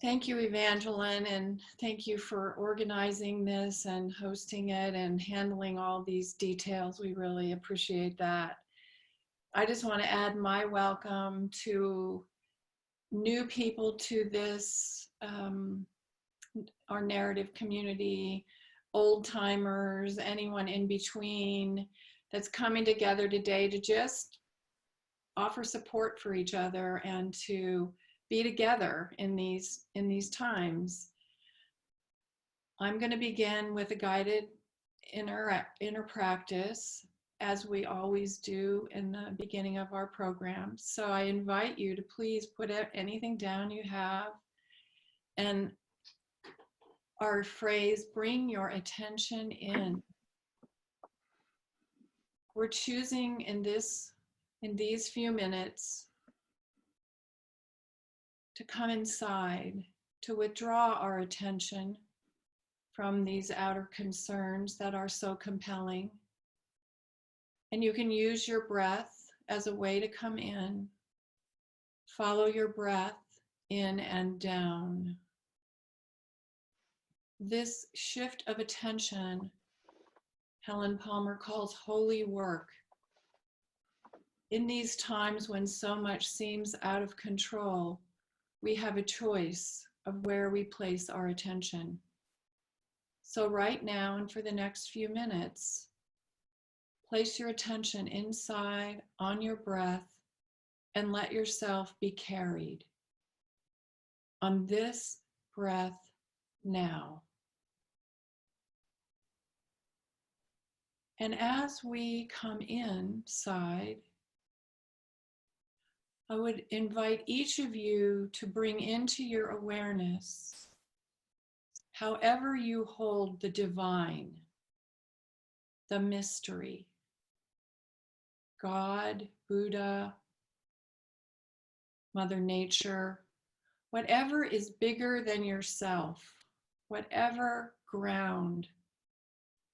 Thank you, Evangeline, and thank you for organizing this and hosting it and handling all these details. We really appreciate that. I just want to add my welcome to new people to this, our narrative community, old timers, anyone in between that's coming together today to just offer support for each other and to be together in these times. I'm going to begin with a guided inner practice, as we always do in the beginning of our program. So I invite you to please put anything down you have, and our phrase, bring your attention in. We're choosing in these few minutes to come inside, to withdraw our attention from these outer concerns that are so compelling. And you can use your breath as a way to come in. Follow your breath in and down. This shift of attention, Helen Palmer calls holy work. In these times when so much seems out of control, we have a choice of where we place our attention. So right now and for the next few minutes, place your attention inside on your breath and let yourself be carried on this breath now. And as we come inside, I would invite each of you to bring into your awareness, however you hold the divine, the mystery, God, Buddha, Mother Nature, whatever is bigger than yourself, whatever ground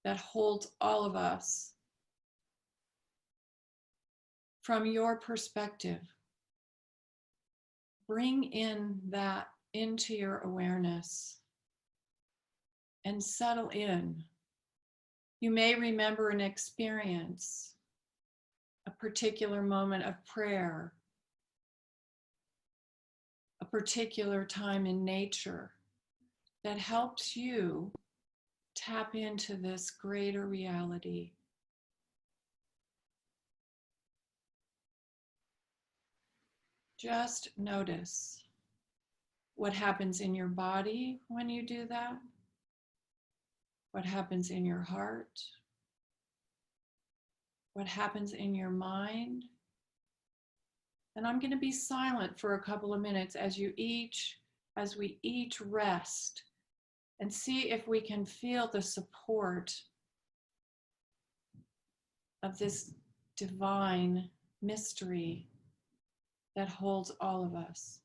that holds all of us. From your perspective, bring in that into your awareness and settle in. You may remember an experience, a particular moment of prayer, a particular time in nature that helps you tap into this greater reality. Just notice what happens in your body when you do that, what happens in your heart, what happens in your mind. And I'm going to be silent for a couple of minutes as we each rest and see if we can feel the support of this divine mystery that holds all of us.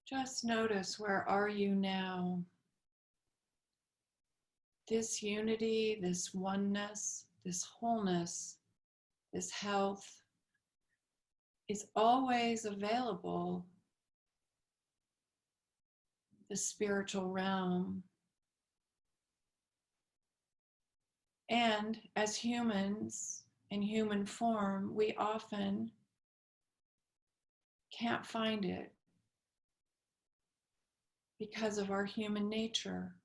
Just notice, where are you now? this unity, this oneness, this wholeness, this health is always available. The spiritual realm. And as humans in human form, we often can't find it because of our human nature.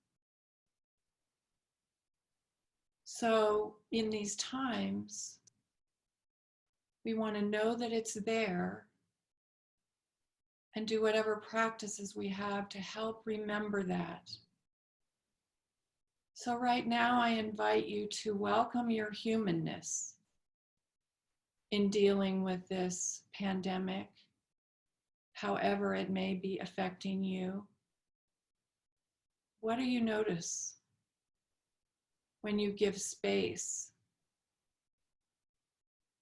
So in these times, we want to know that it's there and do whatever practices we have to help remember that. So right now, I invite you to welcome your humanness in dealing with this pandemic, however it may be affecting you. What do you notice when you give space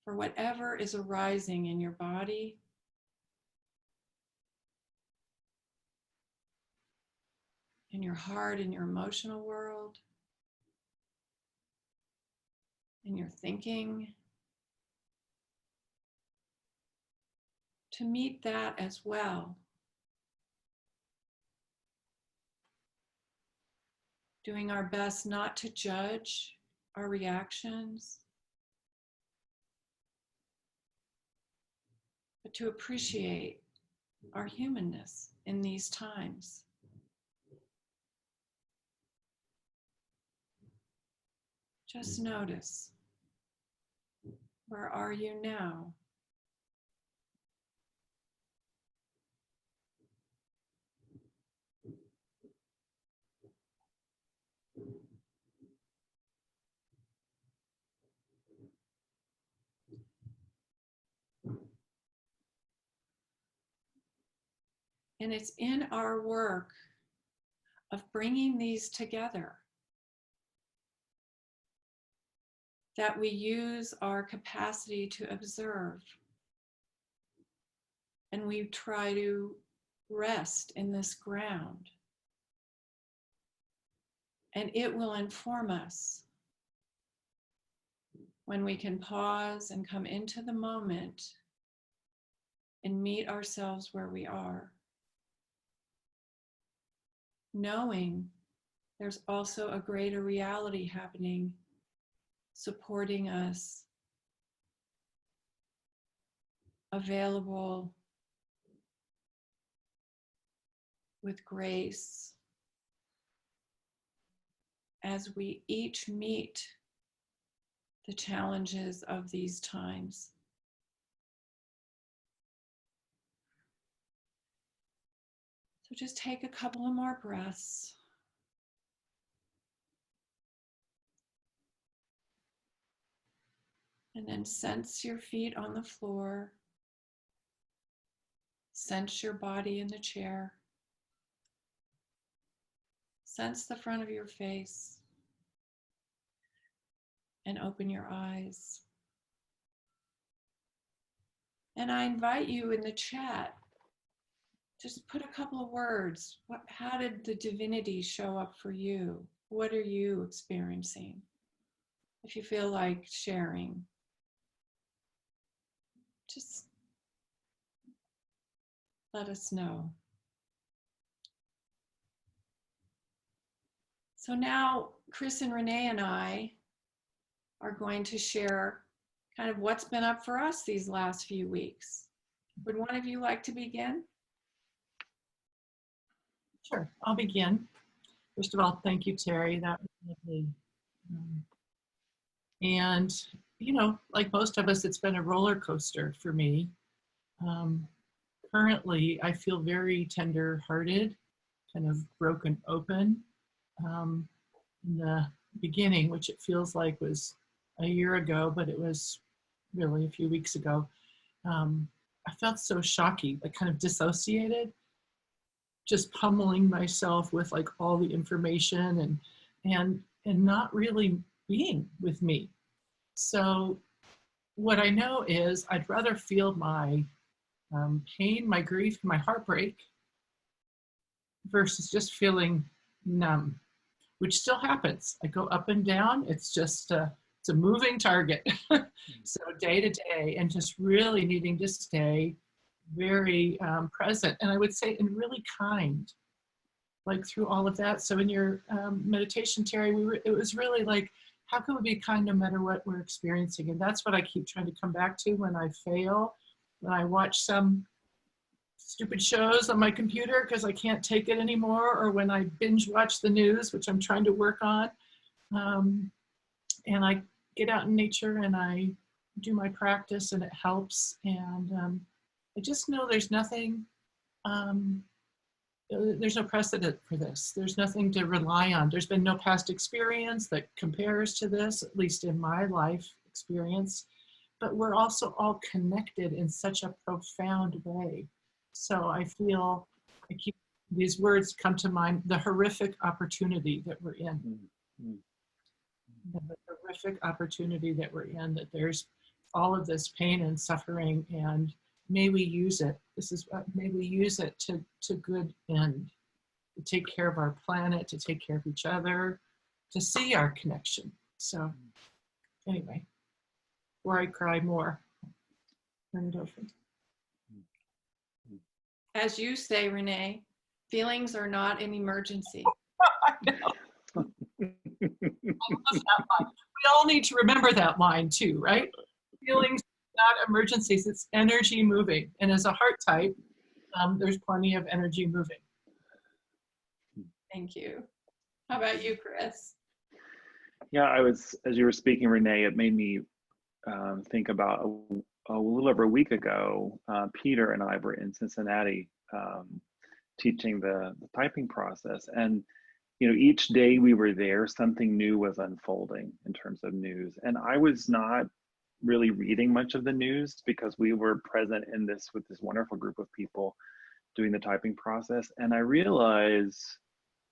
for whatever is arising in your body, in your heart, in your emotional world, in your thinking? To meet that as well. Doing our best not to judge our reactions, but to appreciate our humanness in these times. Just notice, where are you now? And it's in our work of bringing these together that we use our capacity to observe. And we try to rest in this ground. And it will inform us when we can pause and come into the moment and meet ourselves where we are, knowing there's also a greater reality happening, supporting us, available with grace as we each meet the challenges of these times. So just take a couple of more breaths. And then sense your feet on the floor. Sense your body in the chair. Sense the front of your face. And open your eyes. And I invite you in the chat, just put a couple of words. How did the divinity show up for you? What are you experiencing? If you feel like sharing, just let us know. So now Kris and Renee and I are going to share kind of what's been up for us these last few weeks. Would one of you like to begin? Sure, I'll begin. First of all, thank you, Terry. That was lovely. And, you know, like most of us, it's been a roller coaster for me. Currently, I feel very tender-hearted, kind of broken open. In the beginning, which it feels like was a year ago, but it was really a few weeks ago, I felt so shocky, like kind of dissociated, just pummeling myself with like all the information and not really being with me. So what I know is I'd rather feel my pain, my grief, my heartbreak versus just feeling numb which still happens. I go up and down. It's just it's a moving target. So day to day, and just really needing to stay very present, and I would say, and really kind, like through all of that. So in your meditation, Terry, it was really like, how can we be kind no matter what we're experiencing? And that's what I keep trying to come back to when I fail, when I watch some stupid shows on my computer because I can't take it anymore, or when I binge watch the news, which I'm trying to work on. And I get out in nature and I do my practice, and it helps. And I just know there's nothing, there's no precedent for this. There's nothing to rely on. There's been no past experience that compares to this, at least in my life experience. But we're also all connected in such a profound way. So I feel, these words come to mind, the horrific opportunity that we're in. Mm-hmm. The horrific opportunity that we're in, that there's all of this pain and suffering, and may we use it. May we use it to good end, to take care of our planet, to take care of each other, to see our connection. So anyway, before I cry more, turn it over. As you say, Renee, feelings are not an emergency. I know. I love that line. We all need to remember that line too, right? Feelings are not emergencies, it's energy moving. And as a heart type, there's plenty of energy moving. Thank you. How about you, Kris? Yeah, as you were speaking, Renee, it made me think about a little over a week ago, Peter and I were in Cincinnati teaching the typing process. And, each day we were there, something new was unfolding in terms of news. And I was not really reading much of the news because we were present in this with this wonderful group of people doing the typing process. And I realized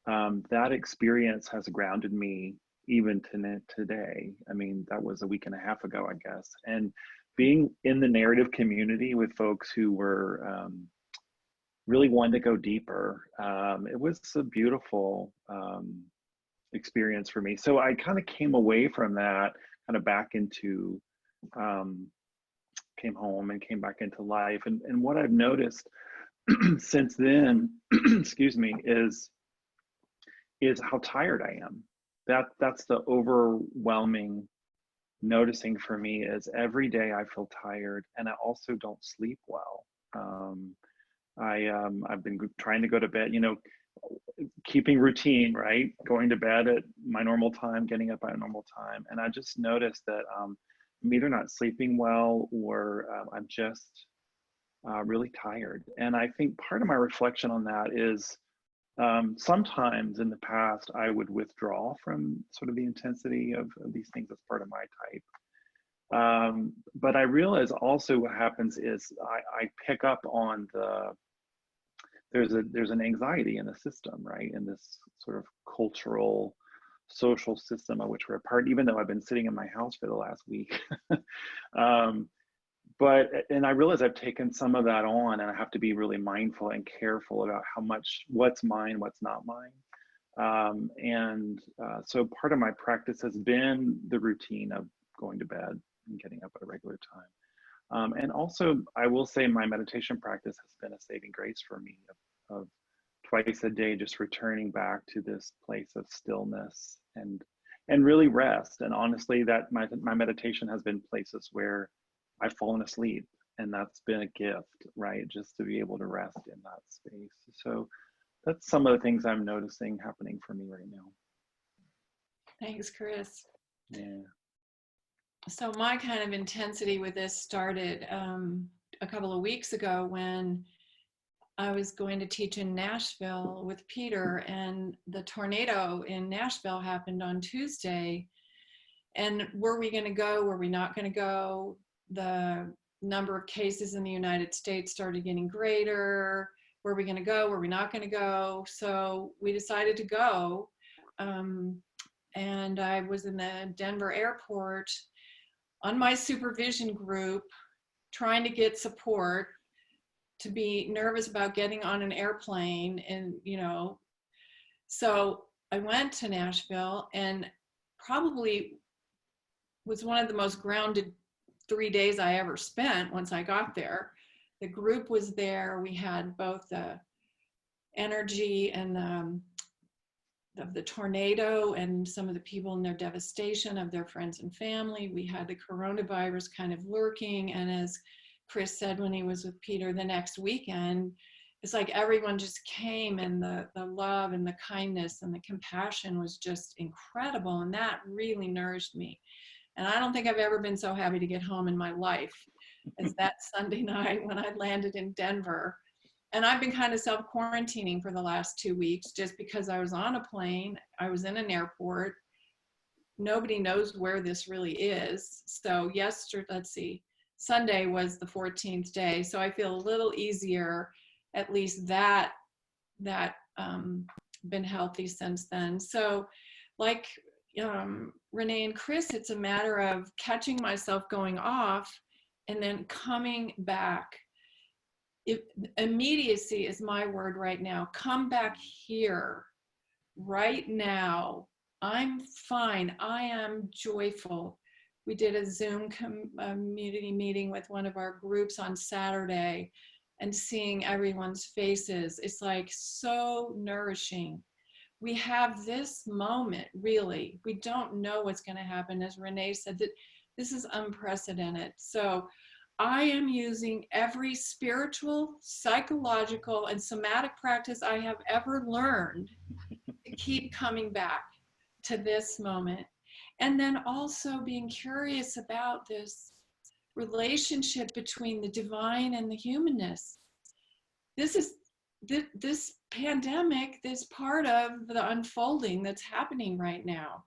that experience has grounded me even to today. I mean, that was a week and a half ago, I guess. And being in the narrative community with folks who were really wanting to go deeper, it was a beautiful experience for me. So I kind of came away from that, kind of back into, came home and came back into life. And what I've noticed since then, excuse me, is how tired I am. That's the overwhelming noticing for me, is every day I feel tired, and I also don't sleep well. I've been trying to go to bed, keeping routine, right? Going to bed at my normal time, getting up at a normal time. And I just noticed that I'm either not sleeping well, or I'm just really tired. And I think part of my reflection on that is sometimes in the past, I would withdraw from sort of the intensity of these things as part of my type. But I realize also what happens is I pick up on there's an anxiety in the system, right? In this sort of cultural, social system of which we're a part, even though I've been sitting in my house for the last week. And I realize I've taken some of that on, and I have to be really mindful and careful about what's mine, what's not mine. So part of my practice has been the routine of going to bed and getting up at a regular time. And also, I will say my meditation practice has been a saving grace for me of twice a day, just returning back to this place of stillness and really rest. And honestly, that my meditation has been places where I've fallen asleep, and that's been a gift, right? Just to be able to rest in that space. So that's some of the things I'm noticing happening for me right now. Thanks, Kris. Yeah. So my kind of intensity with this started a couple of weeks ago when I was going to teach in Nashville with Peter, and the tornado in Nashville happened on Tuesday. And were we going to go? Were we not going to go? The number of cases in the United States started getting greater. Were we going to go? Were we not going to go? So we decided to go. And I was in the Denver airport on my supervision group, trying to get support, to be nervous about getting on an airplane. And, so I went to Nashville, and probably was one of the most grounded 3 days I ever spent once I got there. The group was there. We had both the energy and of the tornado and some of the people in their devastation of their friends and family. We had the coronavirus kind of lurking. And as Kris said when he was with Peter the next weekend, it's like everyone just came, and the love and the kindness and the compassion was just incredible. And that really nourished me. And I don't think I've ever been so happy to get home in my life as that Sunday night when I landed in Denver. And I've been kind of self-quarantining for the last 2 weeks just because I was on a plane. I was in an airport. Nobody knows where this really is. So Sunday was the 14th day. So I feel a little easier, at least that been healthy since then. So like Renee and Kris, it's a matter of catching myself going off and then coming back. Immediacy is my word right now. Come back here right now. I'm fine. I am joyful. We did a Zoom community meeting with one of our groups on Saturday, and seeing everyone's faces, it's like so nourishing. We have this moment, really. We don't know what's going to happen. As Renee said, that this is unprecedented. So I am using every spiritual, psychological, and somatic practice I have ever learned to keep coming back to this moment. And then also being curious about this relationship between the divine and the humanness. This pandemic, this part of the unfolding that's happening right now.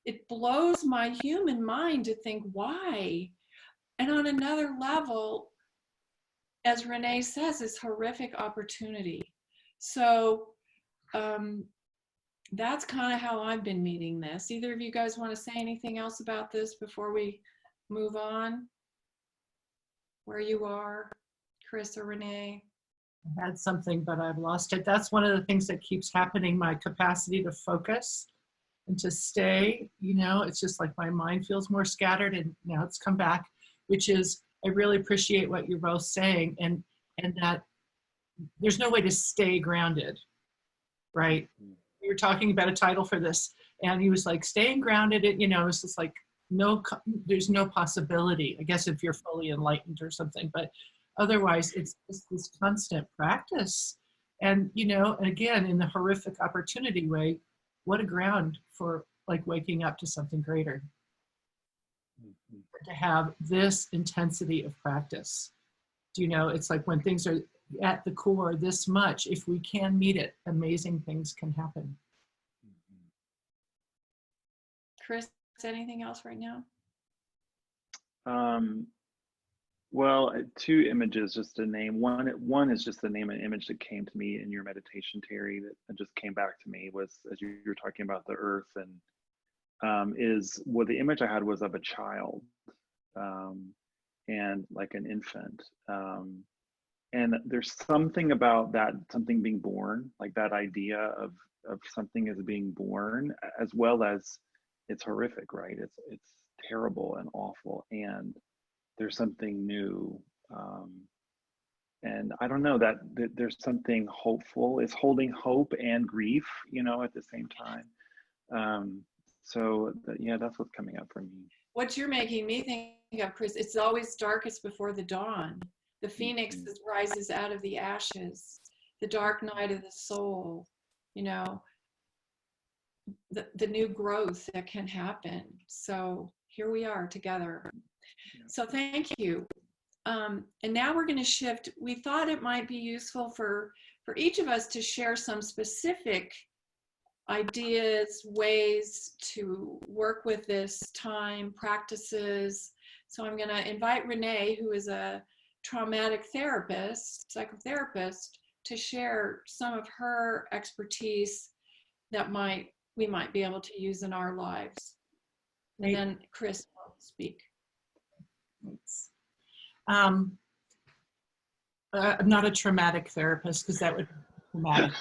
It blows my human mind to think, why? And on another level, as Renee says, it's horrific opportunity. So that's kind of how I've been meeting this. Either of you guys want to say anything else about this before we move on? Where you are, Kris or Renee? I had something, but I've lost it. That's one of the things that keeps happening, my capacity to focus and to stay, it's just like my mind feels more scattered, and now it's come back, which is, I really appreciate what you're both saying, and that there's no way to stay grounded, right? We were talking about a title for this, and he was like, staying grounded, it's just like, there's no possibility, I guess, if you're fully enlightened or something, but otherwise it's this constant practice. And, again, in the horrific opportunity way, what a ground for like waking up to something greater. To have this intensity of practice. It's like when things are at the core this much, if we can meet it, amazing things can happen. Kris, anything else right now? Well, two images just to name. One is just the name and image that came to me in your meditation, Terry, that just came back to me was as you were talking about the earth, and the image I had was of a child and like an infant. And there's something about that, something being born, like that idea of something as being born, as well as it's horrific, right? It's terrible and awful, and there's something new. And I don't know, that there's something hopeful. It's holding hope and grief, at the same time. That's what's coming up for me. What you're making me think of, Kris, it's always darkest before the dawn. The phoenix that rises out of the ashes, the dark night of the soul, the new growth that can happen. So here we are together. So thank you. And now we're going to shift. We thought it might be useful for each of us to share some specific ideas, ways to work with this time, practices. So I'm going to invite Renee, who is a traumatic psychotherapist, to share some of her expertise that we might be able to use in our lives. And then Kris will speak. Thanks. I'm not a traumatic therapist, because that would be traumatic.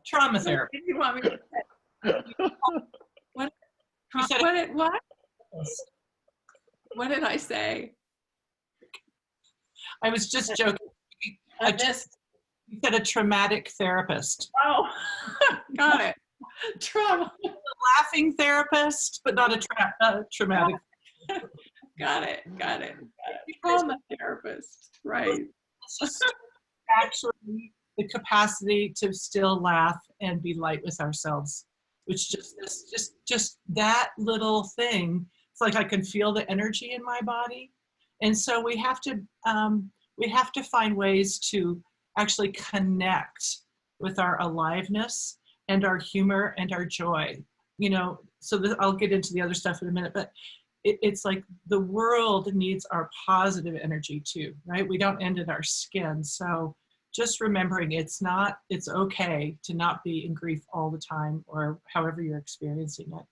Trauma therapy. You want me to say? What? You said What did I say? I was just joking. You said a traumatic therapist. Oh, got it. Trauma. Laughing therapist, but not a traumatic. Got it. Trauma therapist, right. It's just actually the capacity to still laugh and be light with ourselves, which just that little thing. It's like I can feel the energy in my body. And so we have to find ways to actually connect with our aliveness and our humor and our joy. You know, so I'll get into the other stuff in a minute, but it's like the world needs our positive energy too, right? We don't end in our skin. So just remembering it's okay to not be in grief all the time, or however you're experiencing it.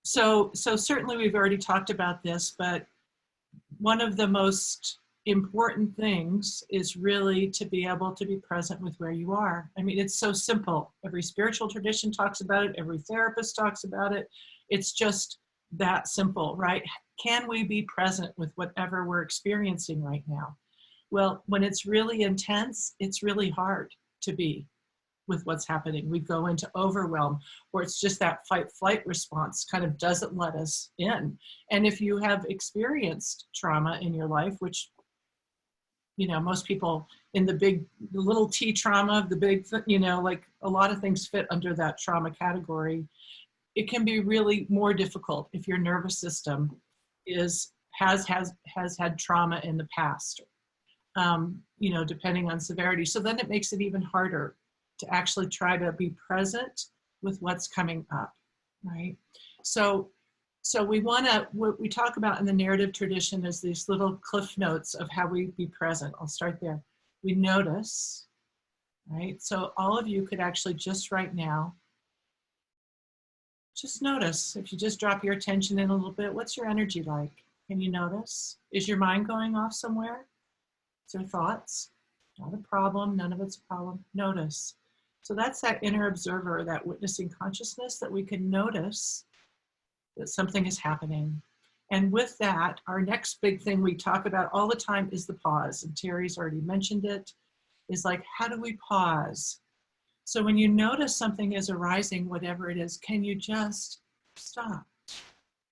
So certainly we've already talked about this, but one of the most important things is really to be able to be present with where you are. I mean, it's so simple. Every spiritual tradition talks about it. Every therapist talks about it. It's just that simple, right? Can we be present with whatever we're experiencing right now? Well, when it's really intense, it's really hard to be with what's happening. We go into overwhelm, or it's just that fight-flight response kind of doesn't let us in. And if you have experienced trauma in your life, which, you know, most people in the little T trauma, the big, you know, like a lot of things fit under that trauma category. It can be really more difficult if your nervous system has had trauma in the past, you know, depending on severity. So then it makes it even harder to actually try to be present with what's coming up, right? So what we talk about in the narrative tradition is these little cliff notes of how we be present. I'll start there. We notice, right? So all of you could actually just right now, just notice. If you just drop your attention in a little bit, what's your energy like? Can you notice? Is your mind going off somewhere? Is there thoughts? Not a problem, none of it's a problem. Notice. So that's that inner observer, that witnessing consciousness, that we can notice that something is happening. And with that, our next big thing we talk about all the time is the pause. And Terry's already mentioned it, is like, how do we pause? So when you notice something is arising, whatever it is, can you just stop?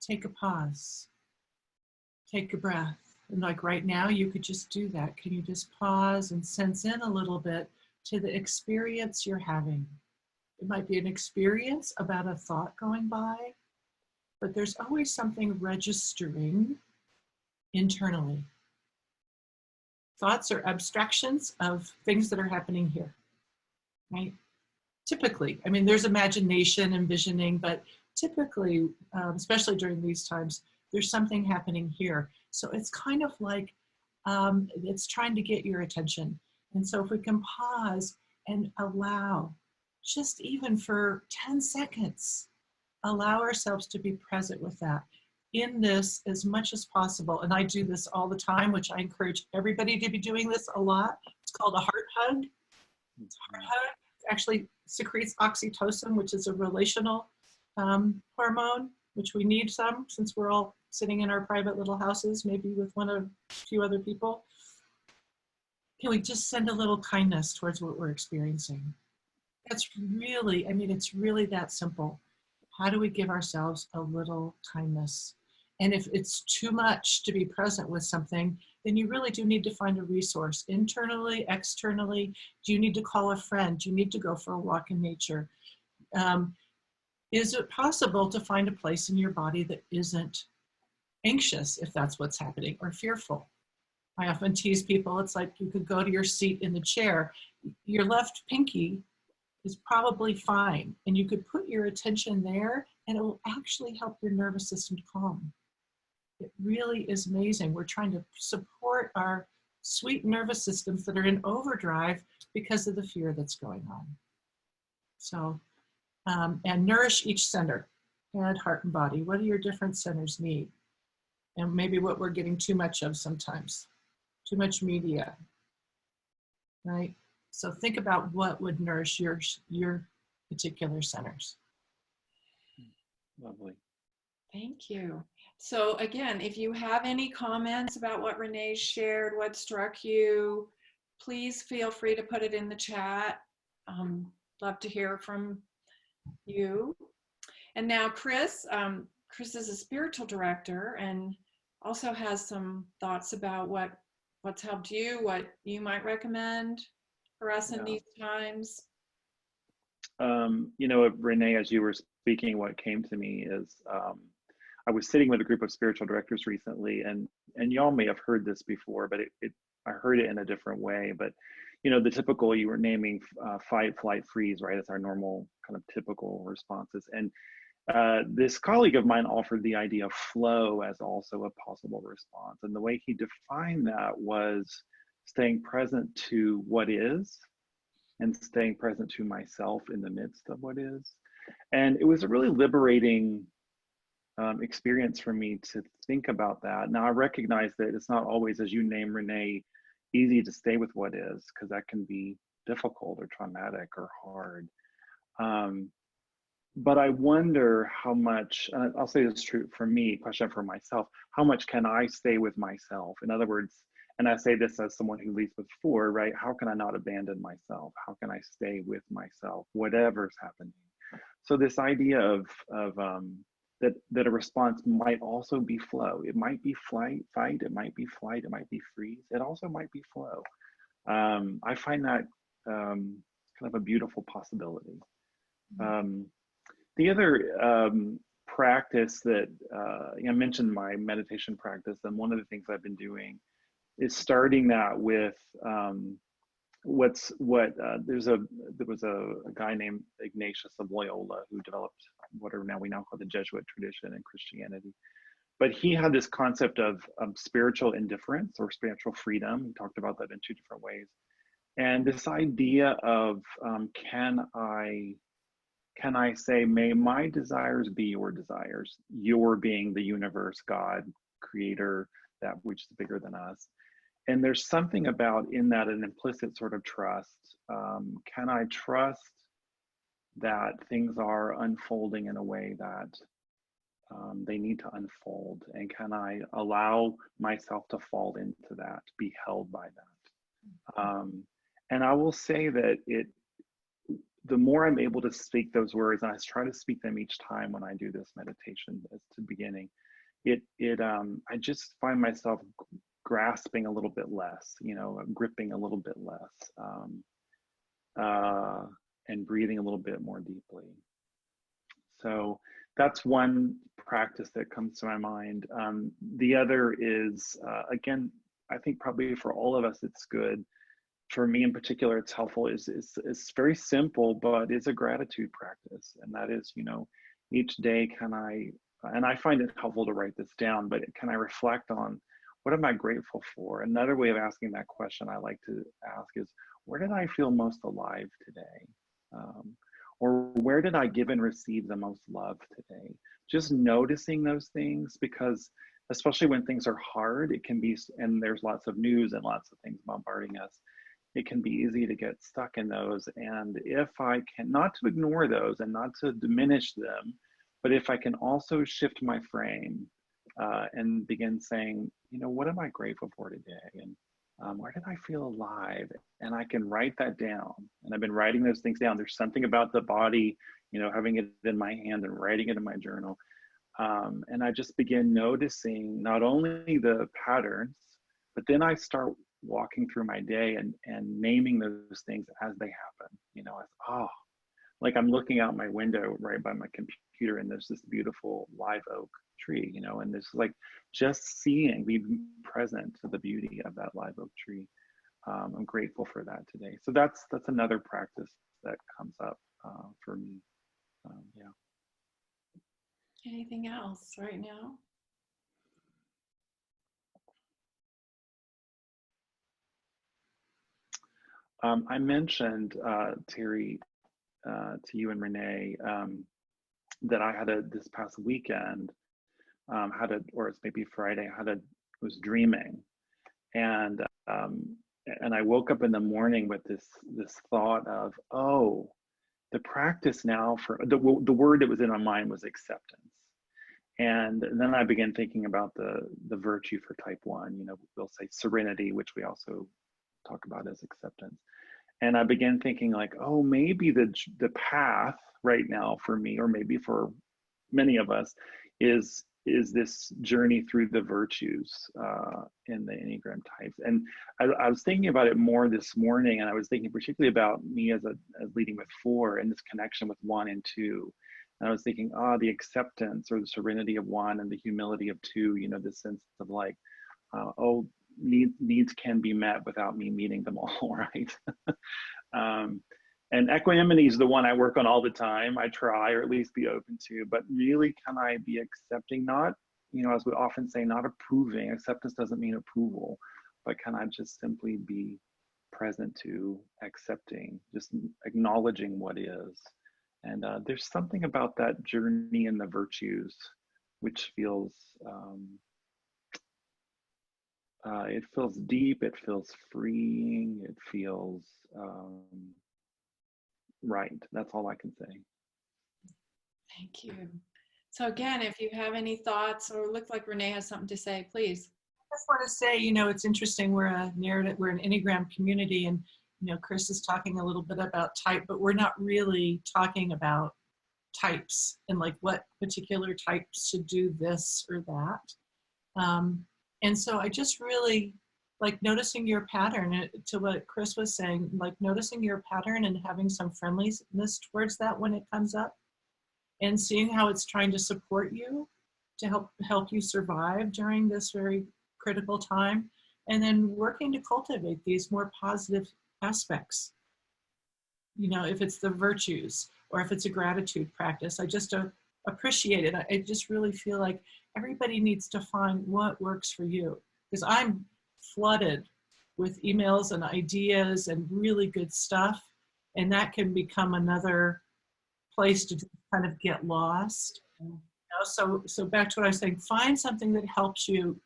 Take a pause. Take a breath. And like right now, you could just do that. Can you just pause and sense in a little bit to the experience you're having? It might be an experience about a thought going by, but there's always something registering internally. Thoughts are abstractions of things that are happening here, right? Typically, I mean, there's imagination, envisioning, but typically, especially during these times, there's something happening here. So it's kind of like, it's trying to get your attention. And so if we can pause and allow, just even for 10 seconds, allow ourselves to be present with that in this as much as possible. And I do this all the time, which I encourage everybody to be doing this a lot. It's called a heart hug. Heart hug actually secretes oxytocin, which is a relational hormone, which we need some since we're all sitting in our private little houses, maybe with a few other people. Can we just send a little kindness towards what we're experiencing? That's really, I mean, it's really that simple. How do we give ourselves a little kindness? And if it's too much to be present with something, then you really do need to find a resource internally, externally. Do you need to call a friend? Do you need to go for a walk in nature? Is it possible to find a place in your body that isn't anxious, if that's what's happening, or fearful? I often tease people, it's like you could go to your seat in the chair. Your left pinky is probably fine, and you could put your attention there, and it will actually help your nervous system to calm. It really is amazing. We're trying to support our sweet nervous systems that are in overdrive because of the fear that's going on. So, and nourish each center, head, heart, and body. What do your different centers need? And maybe what we're getting too much of sometimes, too much media, right? So think about what would nourish your particular centers. Lovely. Thank you. So again, if you have any comments about what Renee shared, what struck you, please feel free to put it in the chat. Love to hear from you. And now Kris, Kris is a spiritual director and also has some thoughts about what's helped you, what you might recommend for us in these times. You know, Renee, as you were speaking, what came to me is I was sitting with a group of spiritual directors recently, and y'all may have heard this before, but I heard it in a different way. But you know, the typical, you were naming fight, flight, freeze, right? It's our normal kind of typical responses. And this colleague of mine offered the idea of flow as also a possible response. And the way he defined that was staying present to what is and staying present to myself in the midst of what is. And it was a really liberating experience for me to think about that. Now I recognize that it's not always, as you name Renee, easy to stay with what is, because that can be difficult or traumatic or hard. But I wonder how much, I'll say this is true for me, question for myself, how much can I stay with myself? In other words, and I say this as someone who leads with 4, right? How can I not abandon myself? How can I stay with myself, whatever's happening? So this idea of that a response might also be flow. It might be fight, it might be flight, it might be freeze. It also might be flow. I find that kind of a beautiful possibility. The other practice that I mentioned my meditation practice, and one of the things I've been doing is starting that with there was a guy named Ignatius of Loyola who developed what are we now call the Jesuit tradition in Christianity. But he had this concept of spiritual indifference or spiritual freedom. He talked about that in 2 different ways. And this idea of can I say, may my desires be your desires, your being the universe, God, creator, that which is bigger than us. And there's something about in that an implicit sort of trust. Can I trust that things are unfolding in a way that they need to unfold? And can I allow myself to fall into that, be held by that? And I will say that the more I'm able to speak those words, and I try to speak them each time when I do this meditation as to beginning, I just find myself grasping a little bit less, gripping a little bit less, and breathing a little bit more deeply. So that's one practice that comes to my mind. The other is, again, I think probably for all of us, it's good. For me in particular, it's helpful. It's very simple, but it's a gratitude practice. And that is, each day and I find it helpful to write this down, but can I reflect on what am I grateful for? Another way of asking that question I like to ask is, where did I feel most alive today? Or where did I give and receive the most love today? Just noticing those things, because especially when things are hard, it can be, and there's lots of news and lots of things bombarding us, it can be easy to get stuck in those. And if I can, not to ignore those and not to diminish them, but if I can also shift my frame and begin saying, what am I grateful for today? And where did I feel alive? And I can write that down. And I've been writing those things down. There's something about the body, having it in my hand and writing it in my journal. And I just begin noticing not only the patterns, but then I start walking through my day and naming those things as they happen. Like I'm looking out my window right by my computer, and there's this beautiful live oak tree, and this like just being present to the beauty of that live oak tree. I'm grateful for that today. So that's another practice that comes up for me. Yeah. Anything else right now? I mentioned, Terry, to you and Renee, that I had this past weekend, or it's maybe Friday, was dreaming. And and I woke up in the morning with this thought of, oh, the practice now for the word that was in my mind was acceptance. And then I began thinking about the virtue for type 1, you know, we'll say serenity, which we also talk about as acceptance. And I began thinking like, oh, maybe the path right now for me, or maybe for many of us, is this journey through the virtues in the Enneagram types. And I was thinking about it more this morning, and I was thinking particularly about me as leading with 4 and this connection with 1 and 2. And I was thinking, the acceptance or the serenity of 1 and the humility of 2, you know, this sense of like, needs can be met without me meeting them all, right? And equanimity is the one I work on all the time. I try, or at least be open to, but really, can I be accepting? Not, you know, as we often say, not approving. Acceptance doesn't mean approval, but can I just simply be present to accepting, just acknowledging what is? And there's something about that journey in the virtues, which feels, it feels deep, it feels freeing, it feels right. That's all I can say. Thank you. So again, if you have any thoughts, or look like Renee has something to say, please. I just want to say, you know, it's interesting. We're an Enneagram community, and you know, Kris is talking a little bit about type, but we're not really talking about types and like what particular types should do this or that. And so I just really like noticing your pattern, to what Kris was saying, like noticing your pattern and having some friendliness towards that when it comes up, and seeing how it's trying to support you to help you survive during this very critical time, and then working to cultivate these more positive aspects. You know, if it's the virtues or if it's a gratitude practice, I just appreciate it. I just really feel like everybody needs to find what works for you, because I'm flooded with emails and ideas and really good stuff, and that can become another place to just kind of get lost. You know, so back to what I was saying, find something that helps you,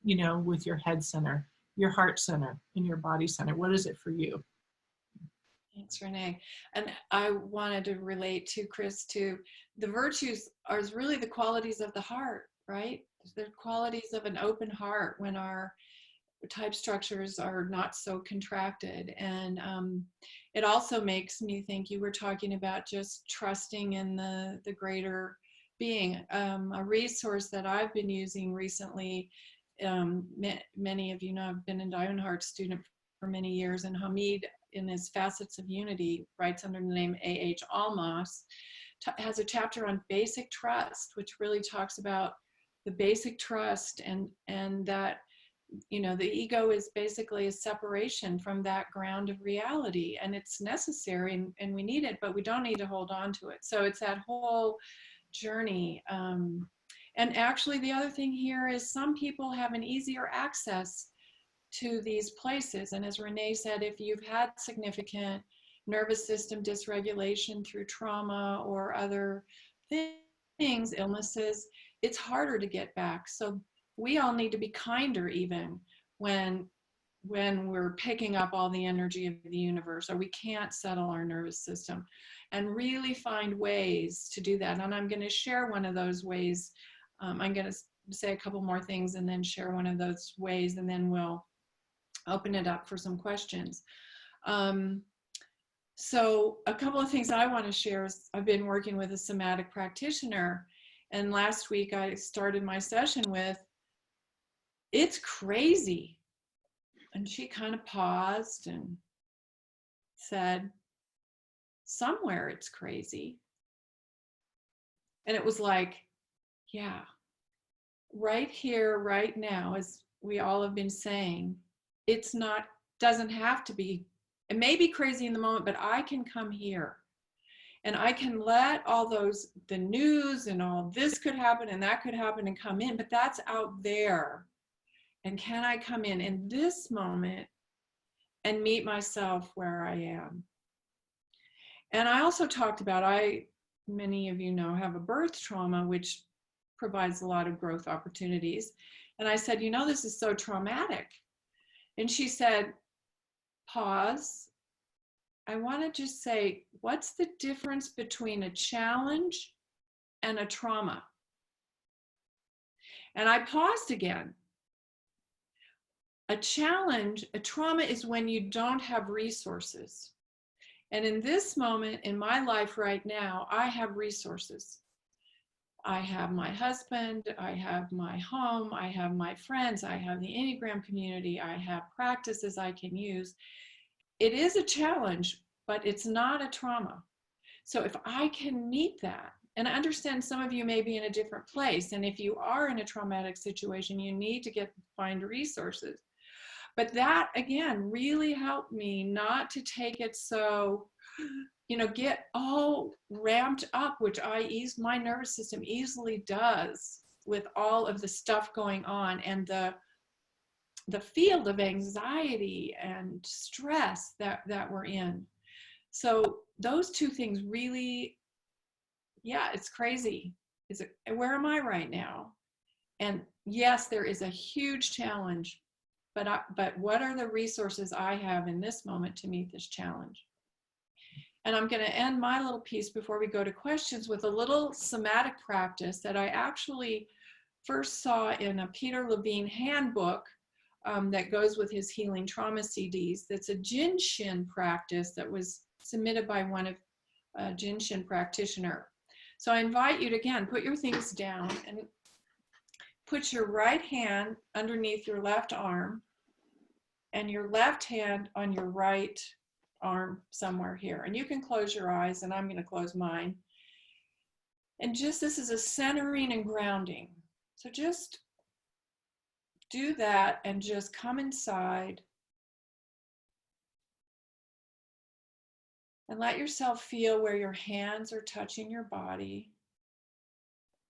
you know, with your head center, your heart center, and your body center. What is it for you? Thanks, Renee. And I wanted to relate to Kris to the virtues are really the qualities of the heart, right? They're qualities of an open heart when our type structures are not so contracted. And it also makes me think, you were talking about just trusting in the greater being. A resource that I've been using recently, many of you know, I've been a Lionheart student for many years, and Hamid, in his Facets of Unity, writes under the name A.H. Almas, has a chapter on basic trust, which really talks about the basic trust, and that, you know, the ego is basically a separation from that ground of reality, and it's necessary, and we need it, but we don't need to hold on to it. So it's that whole journey. And actually, the other thing here is some people have an easier access to these places. And as Renee said, if you've had significant nervous system dysregulation through trauma or other things, illnesses, it's harder to get back. So we all need to be kinder even when we're picking up all the energy of the universe, or we can't settle our nervous system, and really find ways to do that. And I'm going to share one of those ways. I'm going to say a couple more things and then share one of those ways, and then we'll open it up for some questions. So a couple of things I want to share is I've been working with a somatic practitioner, and last week I started my session with, "It's crazy." And she kind of paused and said, "Somewhere it's crazy." And it was like, yeah, right here, right now, as we all have been saying, it's not, doesn't have to be, it may be crazy in the moment, but I can come here and I can let all those, the news and all this could happen and that could happen and come in, but that's out there. And can I come in this moment and meet myself where I am? And I also talked about, many of you know, have a birth trauma, which provides a lot of growth opportunities. And I said, you know, this is so traumatic. And she said, pause, I want to just say, what's the difference between a challenge and a trauma? And I paused again. A challenge, a trauma is when you don't have resources. And in this moment in my life right now, I have resources. I have my husband, I have my home, I have my friends, I have the Enneagram community, I have practices I can use. It is a challenge, but it's not a trauma. So if I can meet that, and I understand some of you may be in a different place, and if you are in a traumatic situation, you need to find resources. But that, again, really helped me not to take it so, get all ramped up, which my nervous system easily does with all of the stuff going on and the field of anxiety and stress that we're in. So those two things really, it's crazy. Where am I right now? And yes, there is a huge challenge, but what are the resources I have in this moment to meet this challenge? And I'm going to end my little piece before we go to questions with a little somatic practice that I actually first saw in a Peter Levine handbook that goes with his Healing Trauma CDs. That's a Jinshin practice that was submitted by a Jinshin practitioner. So I invite you to, again, put your things down and put your right hand underneath your left arm and your left hand on your right arm somewhere here. And you can close your eyes, and I'm going to close mine. And this is a centering and grounding. So just do that and just come inside and let yourself feel where your hands are touching your body.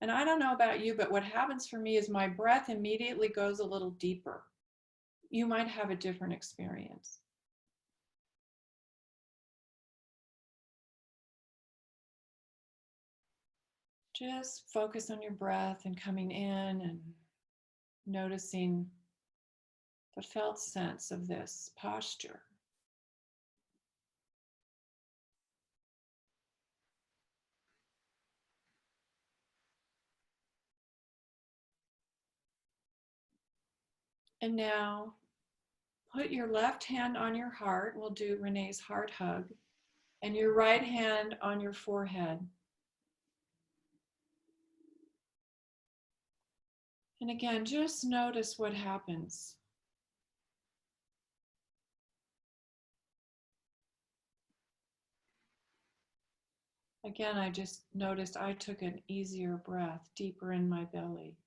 And I don't know about you, but what happens for me is my breath immediately goes a little deeper. You might have a different experience. Just focus on your breath and coming in and noticing the felt sense of this posture. And now put your left hand on your heart. We'll do Renee's heart hug. And your right hand on your forehead. And again, just notice what happens. Again, I just noticed I took an easier breath deeper in my belly.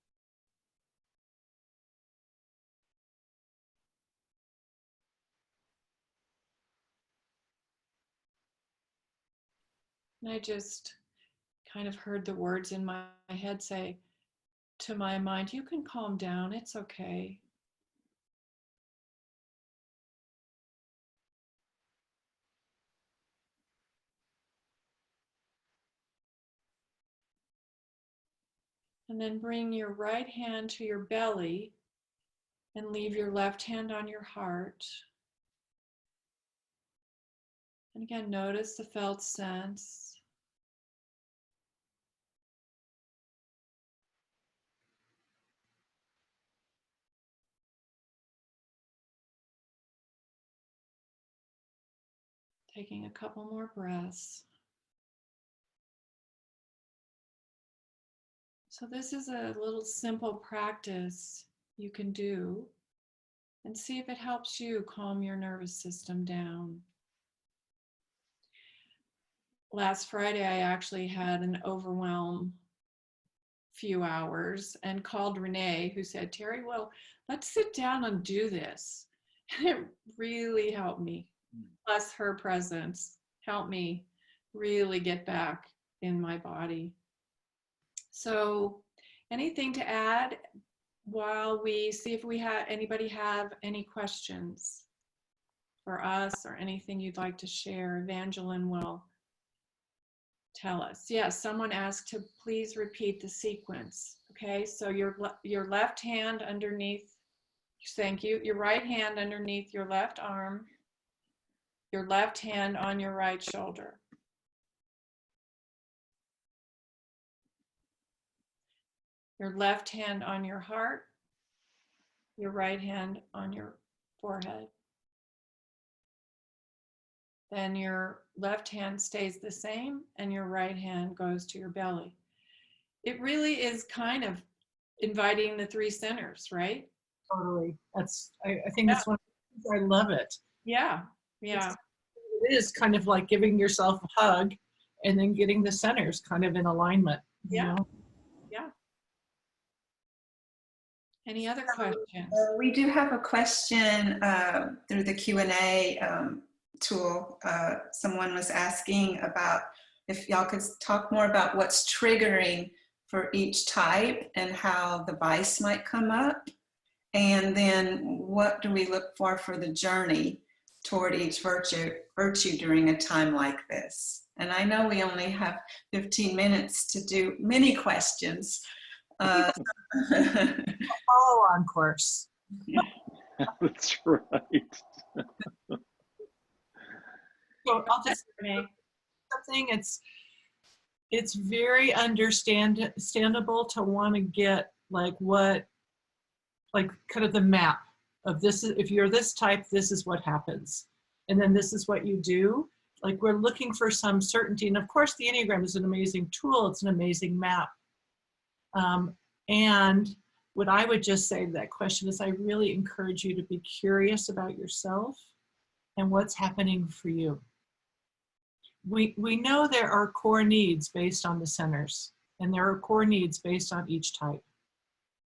And I just kind of heard the words in my head say to my mind, you can calm down, it's okay. And then bring your right hand to your belly and leave your left hand on your heart. And again, notice the felt sense. Taking a couple more breaths. So this is a little simple practice you can do and see if it helps you calm your nervous system down. Last Friday, I actually had an overwhelm few hours and called Renee, who said, Terry, well, let's sit down and do this. And it really helped me. Plus her presence helped me really get back in my body. So anything to add while we see if anybody have any questions for us or anything you'd like to share? Evangeline will tell us. Yes, someone asked to please repeat the sequence. Okay, so your left hand underneath, thank you, your right hand underneath your left arm, your left hand on your right shoulder. Your left hand on your heart, your right hand on your forehead. Then your left hand stays the same and your right hand goes to your belly. It really is kind of inviting the three centers, right? Totally. I think it's one of the reasons I love it. Yeah, yeah. It is kind of like giving yourself a hug and then getting the centers kind of in alignment. You know? Yeah. Any other questions? We do have a question through the Q&A tool. Someone was asking about if y'all could talk more about what's triggering for each type and how the vice might come up. And then what do we look for the journey toward each virtue during a time like this? And I know we only have 15 minutes to do many questions. Follow-on course. That's right. So I'll just say something. It's very understandable to want to get like kind of the map of this. If you're this type, this is what happens, and then this is what you do. Like we're looking for some certainty, and of course the Enneagram is an amazing tool. It's an amazing map. And what I would just say to that question is I really encourage you to be curious about yourself and what's happening for you. We know there are core needs based on the centers, and there are core needs based on each type,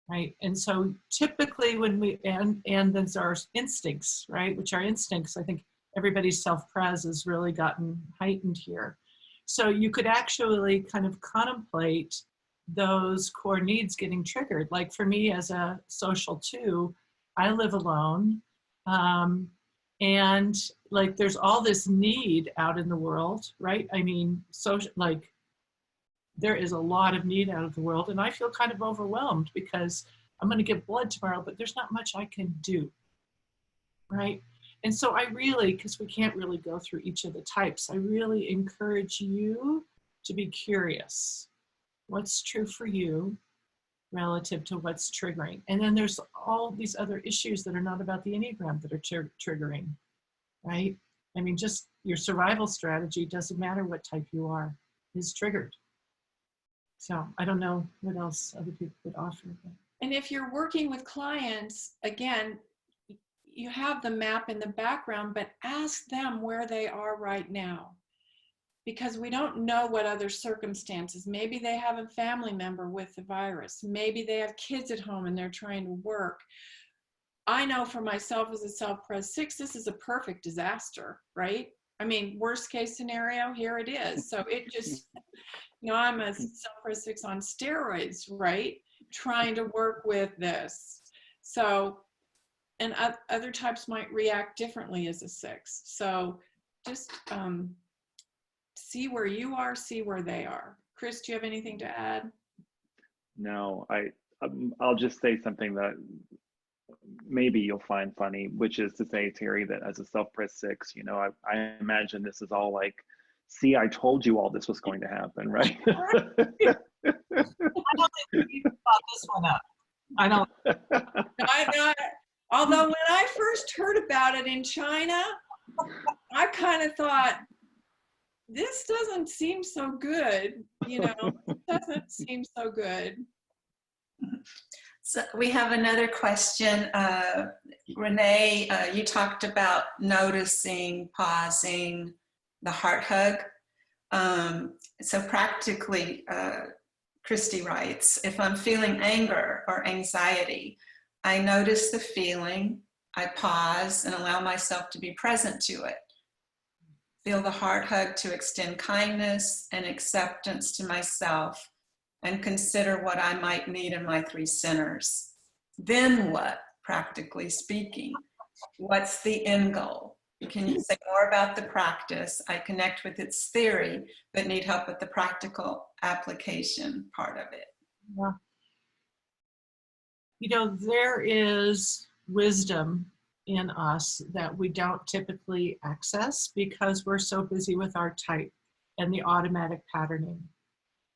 right? And so typically when and there's our instincts, right? Which are instincts, I think everybody's self-pres has really gotten heightened here. So you could actually kind of contemplate those core needs getting triggered. Like for me as a social 2, I live alone. And like there's all this need out in the world, right? I mean, like there is a lot of need out of the world, and I feel kind of overwhelmed because I'm going to give blood tomorrow, but there's not much I can do, right? And so I really, because we can't really go through each of the types, I really encourage you to be curious. What's true for you relative to what's triggering? And then there's all these other issues that are not about the Enneagram that are triggering, right? I mean, just your survival strategy, doesn't matter what type you are, is triggered. So I don't know what else other people would offer. And if you're working with clients, again, you have the map in the background, but ask them where they are right now. Because we don't know what other circumstances. Maybe they have a family member with the virus. Maybe they have kids at home and they're trying to work. I know for myself as a self-pres 6, this is a perfect disaster, right? I mean, worst case scenario, here it is. So it just, you know, I'm a self-pres 6 on steroids, right? Trying to work with this. So, and other types might react differently as a 6. So just, see where you are, see where they are. Kris, do you have anything to add? No, I'll just say something that maybe you'll find funny, which is to say, Terry, that as a self-pres 6, you know, I imagine this is all like, see, I told you all this was going to happen, right? I don't think you thought this one up. I don't. Although when I first heard about it in China, I kind of thought, this doesn't seem so good, you know, it doesn't seem so good. So we have another question. Renee, you talked about noticing, pausing, the heart hug. So practically, Christy writes, if I'm feeling anger or anxiety, I notice the feeling, I pause and allow myself to be present to it. Feel the heart hug to extend kindness and acceptance to myself and consider what I might need in my 3 centers. Then what, practically speaking? What's the end goal? Can you say more about the practice? I connect with its theory, but need help with the practical application part of it. Yeah. You know, there is wisdom in us that we don't typically access because we're so busy with our type and the automatic patterning.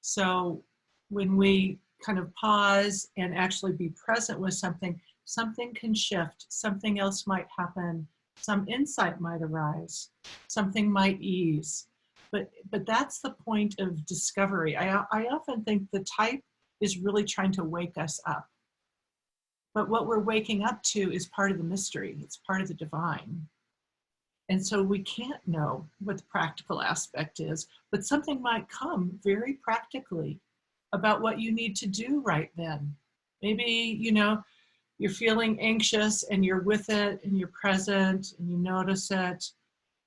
So when we kind of pause and actually be present with something, something can shift, something else might happen, some insight might arise, something might ease. But that's the point of discovery. I often think the type is really trying to wake us up. But what we're waking up to is part of the mystery. It's part of the divine. And so we can't know what the practical aspect is, but something might come very practically about what you need to do right then. Maybe, you're feeling anxious and you're with it and you're present and you notice it.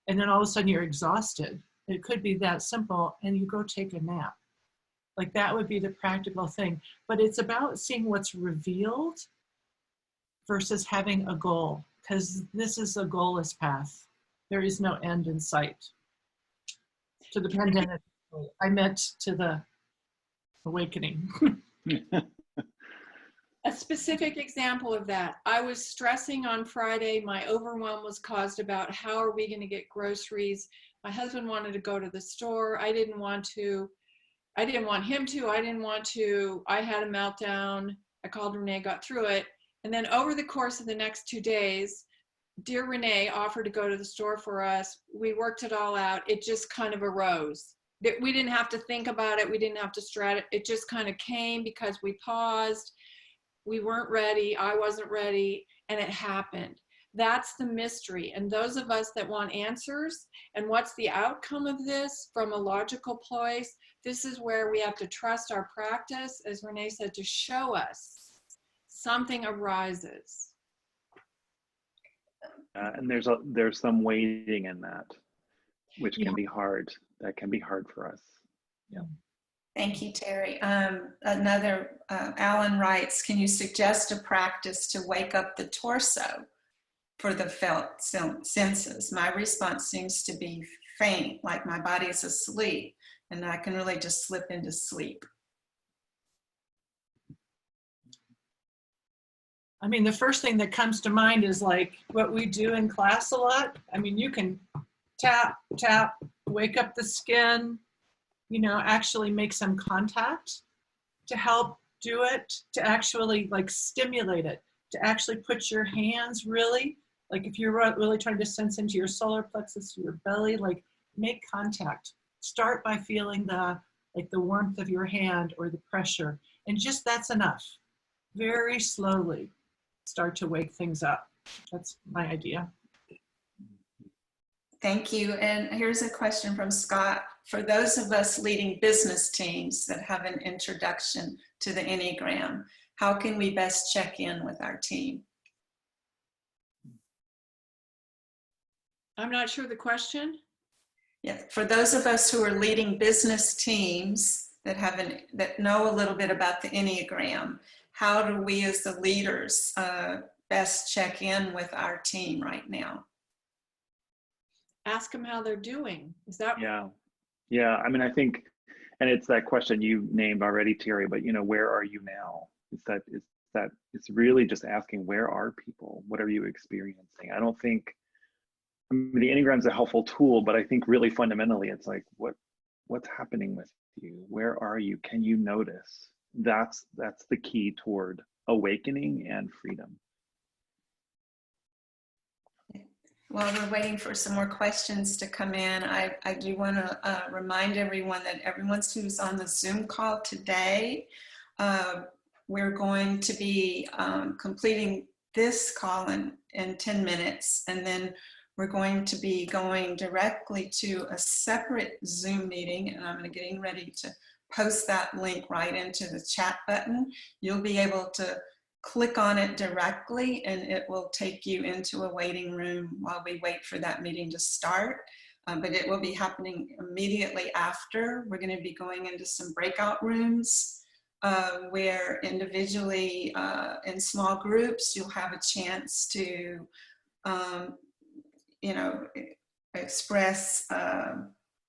And then all of a sudden you're exhausted. It could be that simple, and you go take a nap. Like that would be the practical thing. But it's about seeing what's revealed versus having a goal, because this is a goalless path. There is no end in sight. To the pandemic, I meant to the awakening. A specific example of that, I was stressing on Friday. My overwhelm was caused about how are we going to get groceries. My husband wanted to go to the store. I didn't want to. I didn't want him to. I didn't want to. I had a meltdown. I called Renee, got through it. And then over the course of the next 2 days, dear Renee offered to go to the store for us. We worked it all out. It just kind of arose. We didn't have to think about it. We didn't have to strategize. It just kind of came because we paused. We weren't ready. I wasn't ready. And it happened. That's the mystery. And those of us that want answers and what's the outcome of this from a logical place, this is where we have to trust our practice, as Renee said, to show us something arises. And there's some waiting in that, which can be hard. That can be hard for us. Yeah. Thank you, Terry. Alan writes, can you suggest a practice to wake up the torso for the felt senses? My response seems to be faint, like my body is asleep, and I can really just slip into sleep. I mean, the first thing that comes to mind is like what we do in class a lot. I mean, you can tap, tap, wake up the skin, actually make some contact to help do it, to actually like stimulate it, to actually put your hands really, like if you're really trying to sense into your solar plexus, your belly, like make contact. Start by feeling the warmth of your hand or the pressure. And just that's enough. Very slowly start to wake things up. That's my idea. Thank you. And here's a question from Scott. For those of us leading business teams that have an introduction to the Enneagram, how can we best check in with our team? I'm not sure the question. Yeah, for those of us who are leading business teams that know a little bit about the Enneagram, how do we as the leaders best check in with our team right now? Ask them how they're doing. Is that? Yeah. I mean, I think, and it's that question you named already, Terry, but where are you now? It's really just asking, where are people? What are you experiencing? I don't think, I mean, the Enneagram is a helpful tool, but I think really fundamentally, it's like, what's happening with you? Where are you? Can you notice? That's the key toward awakening and freedom. While we're waiting for some more questions to come in, I do want to remind everyone that everyone who's on the Zoom call today, we're going to be completing this call in 10 minutes, and then we're going to be going directly to a separate Zoom meeting, and I'm getting ready to post that link right into the chat button. You'll be able to click on it directly, and it will take you into a waiting room while we wait for that meeting to start. But it will be happening immediately after. We're going to be going into some breakout rooms where individually in small groups, you'll have a chance to, express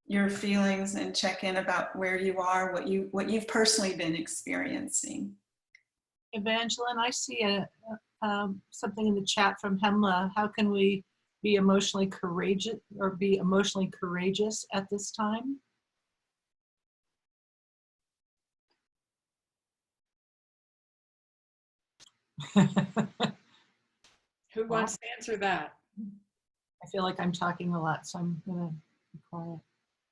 your feelings and check in about where you are, what you've personally been experiencing. Evangeline, I see something in the chat from Hemla. How can we be emotionally courageous at this time? Who wants to answer that? I feel like I'm talking a lot, so I'm gonna be quiet.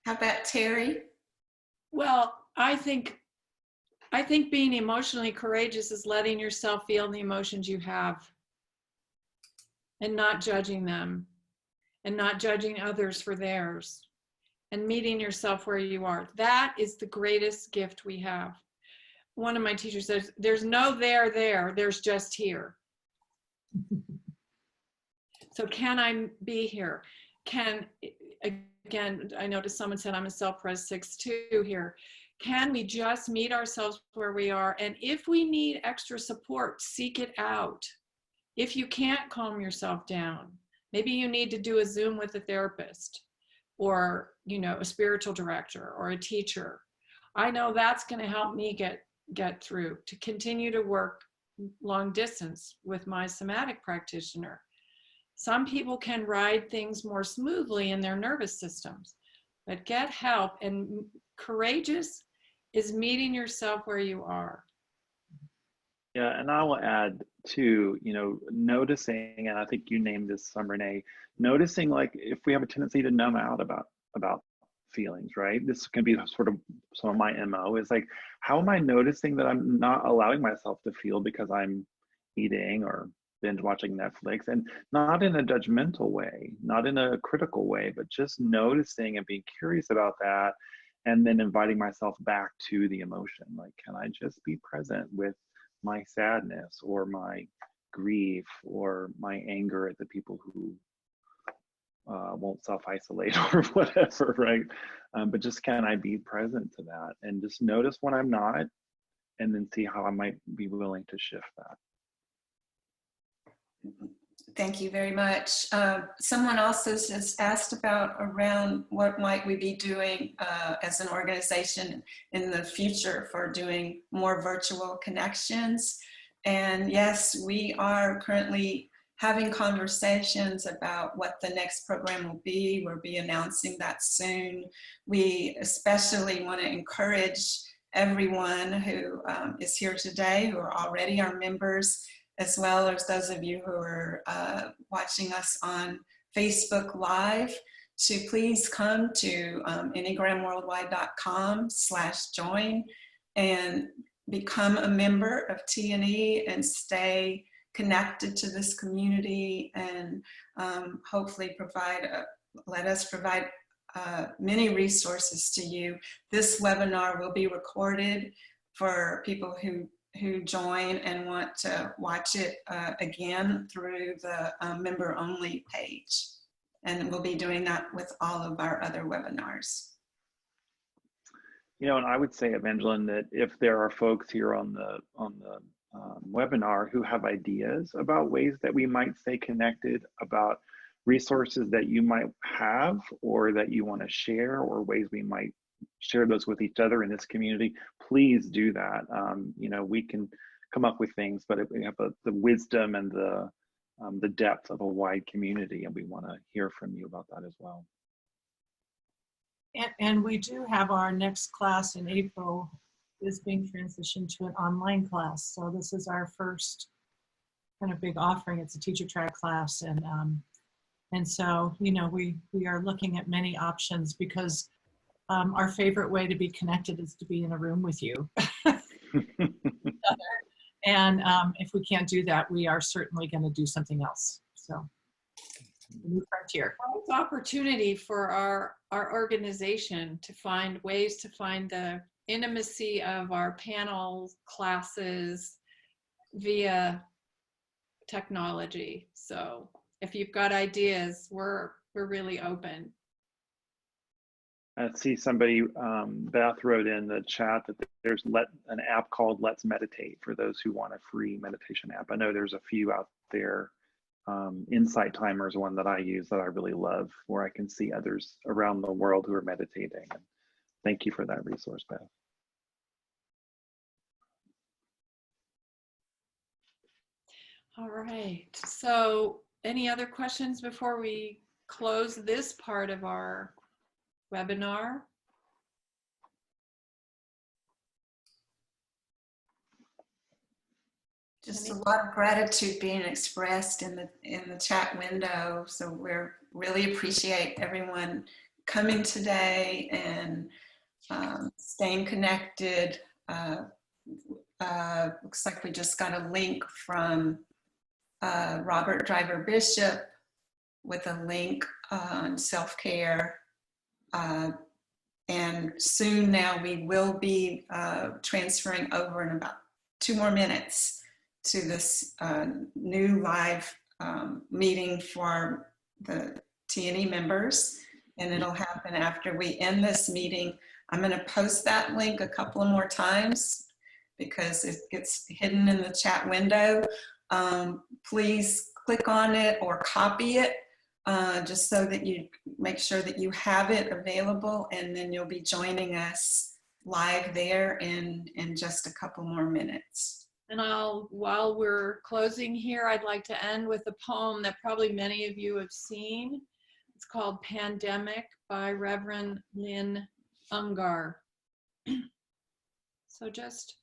How about Terry? Well, I think being emotionally courageous is letting yourself feel the emotions you have and not judging them and not judging others for theirs and meeting yourself where you are. That is the greatest gift we have. One of my teachers says, there's no there, there's just here. So can I be here? Again, I noticed someone said I'm a self-pres 6-2 here. Can we just meet ourselves where we are? And if we need extra support, seek it out. If you can't calm yourself down, maybe you need to do a Zoom with a therapist or, a spiritual director or a teacher. I know that's going to help me get through to continue to work long distance with my somatic practitioner. Some people can ride things more smoothly in their nervous systems, but get help. And courageous is meeting yourself where you are. Yeah, and I will add too, noticing, and I think you named this some, Renee, noticing like if we have a tendency to numb out about feelings, right? This can be sort of some of my MO is like, how am I noticing that I'm not allowing myself to feel because I'm eating or binge watching Netflix, and not in a judgmental way, not in a critical way, but just noticing and being curious about that, and then inviting myself back to the emotion. Like, can I just be present with my sadness or my grief or my anger at the people who won't self-isolate or whatever, right? But just can I be present to that and just notice when I'm not, and then see how I might be willing to shift that. Thank you very much. Someone else has asked about around what might we be doing as an organization in the future for doing more virtual connections. And yes, we are currently having conversations about what the next program will be. We'll be announcing that soon. We especially want to encourage everyone who is here today, who are already our members, as well as those of you who are watching us on Facebook Live, to please come to enneagramworldwide.com/join and become a member of TNE and stay connected to this community, and hopefully let us provide many resources to you. This webinar will be recorded for people who join and want to watch it again through the member only page. And we'll be doing that with all of our other webinars. And I would say, Evangeline, that if there are folks here on the webinar who have ideas about ways that we might stay connected, about resources that you might have or that you want to share, or ways we might share those with each other in this community, please do that. We can come up with things, but we have the wisdom and the depth of a wide community, and we want to hear from you about that as well. And we do have our next class in April is being transitioned to an online class. So this is our first kind of big offering. It's a teacher track class, and so we are looking at many options, because our favorite way to be connected is to be in a room with you. And if we can't do that, we are certainly going to do something else. So, new frontier. It's opportunity for our organization to find ways to find the intimacy of our panel classes via technology. So if you've got ideas, we're really open. I see somebody, Beth wrote in the chat that there's an app called Let's Meditate for those who want a free meditation app. I know there's a few out there. Insight Timer is one that I use that I really love, where I can see others around the world who are meditating. And thank you for that resource, Beth. All right. right. So any other questions before we close this part of our webinar? Just a lot of gratitude being expressed in the chat window. So we're really appreciate everyone coming today and staying connected. Looks like we just got a link from Robert Driver Bishop with a link on self-care. And soon now we will be transferring over in about 2 more minutes to this new live meeting for the T&E members. And it'll happen after we end this meeting. I'm going to post that link a couple of more times because it gets hidden in the chat window. Please click on it or copy it just so that you make sure that you have it available, and then you'll be joining us live there in just a couple more minutes. And while we're closing here, I'd like to end with a poem that probably many of you have seen. It's called Pandemic by Reverend Lynn Ungar. So just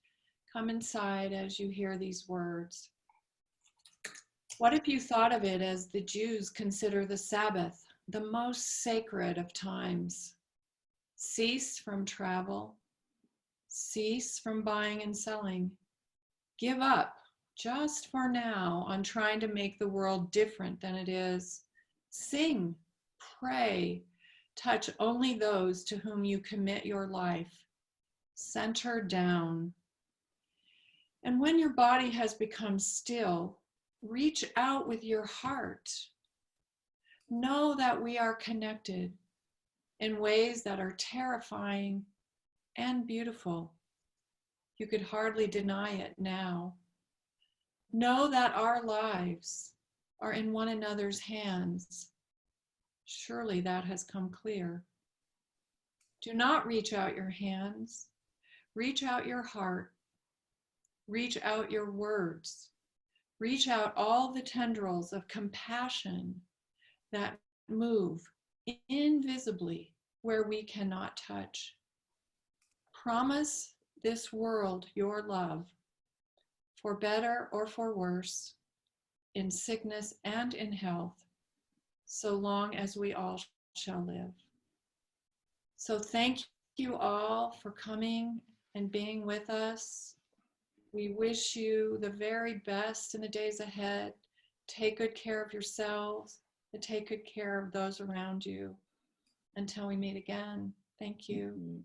come inside as you hear these words. What if you thought of it as the Jews consider the Sabbath, the most sacred of times? Cease from travel, cease from buying and selling. Give up, just for now, on trying to make the world different than it is. Sing, pray, touch only those to whom you commit your life. Center down. And when your body has become still, reach out with your heart. Know that we are connected in ways that are terrifying and beautiful. You could hardly deny it now. Know that our lives are in one another's hands. Surely that has come clear. Do not reach out your hands. Reach out your heart. Reach out your words. Reach out all the tendrils of compassion that move invisibly where we cannot touch. Promise this world your love, for better or for worse, in sickness and in health, so long as we all shall live. So thank you all for coming and being with us. We wish you the very best in the days ahead. Take good care of yourselves and take good care of those around you. Until we meet again, thank you.